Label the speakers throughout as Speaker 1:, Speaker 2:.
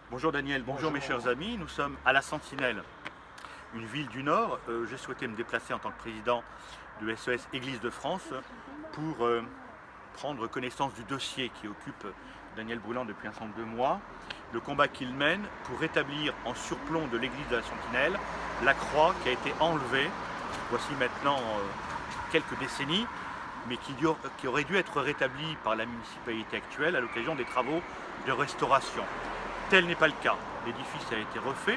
Speaker 1: Bonjour Daniel, bonjour mes chers amis, nous sommes à La Sentinelle, une ville du Nord. J'ai souhaité me déplacer en tant que président de SES Église de France pour prendre connaissance du dossier qui occupe Daniel Brûlant depuis un certain nombre de mois, le combat qu'il mène pour rétablir en surplomb de l'église de La Sentinelle la croix qui a été enlevée, voici maintenant quelques décennies, mais qui aurait dû être rétablie par la municipalité actuelle à l'occasion des travaux de restauration. Tel n'est pas le cas. L'édifice a été refait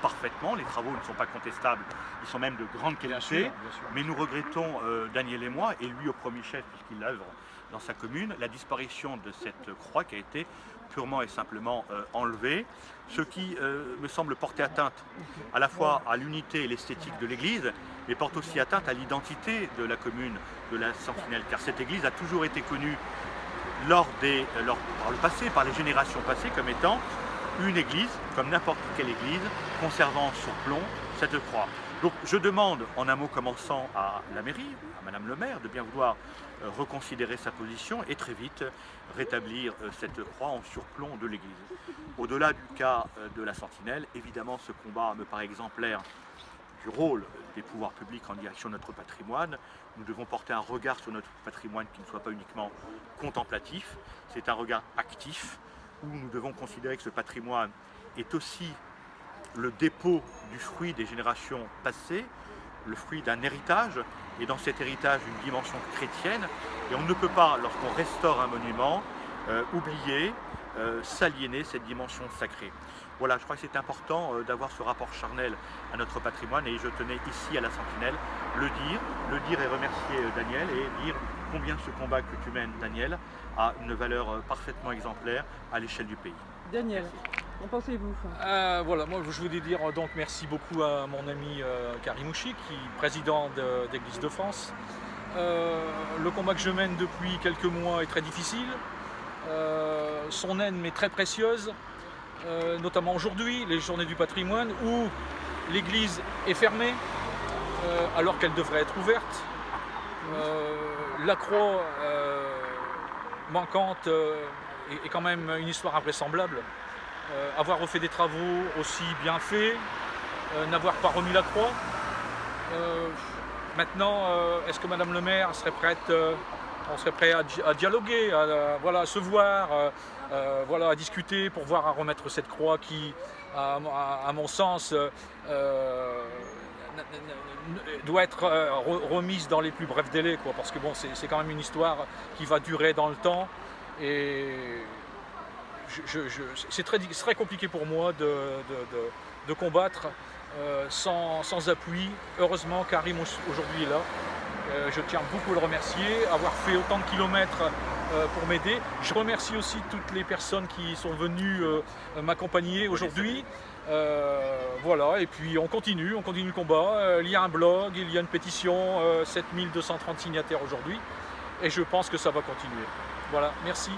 Speaker 1: parfaitement, les travaux ne sont pas contestables, ils sont même de grande qualité, bien sûr. Mais nous regrettons, Daniel et moi, et lui au premier chef puisqu'il œuvre dans sa commune, la disparition de cette croix qui a été purement et simplement enlevée, ce qui me semble porter atteinte à la fois à l'unité et l'esthétique de l'église, mais porte aussi atteinte à l'identité de la commune de La Sentinelle, car cette église a toujours été connue par le passé, par les générations passées, comme étant une église, comme n'importe quelle église, conservant en surplomb cette croix. Donc je demande, en un mot commençant à la mairie, à Madame le maire, de bien vouloir reconsidérer sa position et très vite rétablir cette croix en surplomb de l'église. Au-delà du cas de La Sentinelle, évidemment ce combat me paraît exemplaire du rôle des pouvoirs publics en direction de notre patrimoine. Nous devons porter un regard sur notre patrimoine qui ne soit pas uniquement contemplatif, c'est un regard actif, où nous devons considérer que ce patrimoine est aussi le dépôt du fruit des générations passées, le fruit d'un héritage, et dans cet héritage une dimension chrétienne, et on ne peut pas, lorsqu'on restaure un monument, oublier, s'aliéner cette dimension sacrée. Voilà, je crois que c'est important d'avoir ce rapport charnel à notre patrimoine, et je tenais ici à La Sentinelle le dire et remercier Daniel, et dire combien ce combat que tu mènes, Daniel, a une valeur parfaitement exemplaire à l'échelle du pays.
Speaker 2: Daniel, qu'en pensez-vous?
Speaker 3: Voilà, moi je voulais dire donc merci beaucoup à mon ami Karim Ouchi, qui est président d'Église de France. Le combat que je mène depuis quelques mois est très difficile. Son aide m'est très précieuse, notamment aujourd'hui, les journées du patrimoine, où l'église est fermée alors qu'elle devrait être ouverte. La croix manquante est quand même une histoire invraisemblable. Avoir refait des travaux aussi bien faits, n'avoir pas remis la croix. Maintenant, est-ce que Madame le maire serait prête, on serait prêt à dialoguer, à se voir, à discuter pour voir à remettre cette croix qui, à mon sens, doit être remise dans les plus brefs délais, parce que bon, c'est quand même une histoire qui va durer dans le temps, et c'est très compliqué pour moi de combattre sans appui. Heureusement, Karim aujourd'hui est là. Je tiens beaucoup à le remercier, avoir fait autant de kilomètres pour m'aider. Je remercie aussi toutes les personnes qui sont venues m'accompagner aujourd'hui. Voilà, et puis on continue le combat. Il y a un blog, il y a une pétition, 7230 signataires aujourd'hui, et je pense que ça va continuer. Voilà, merci.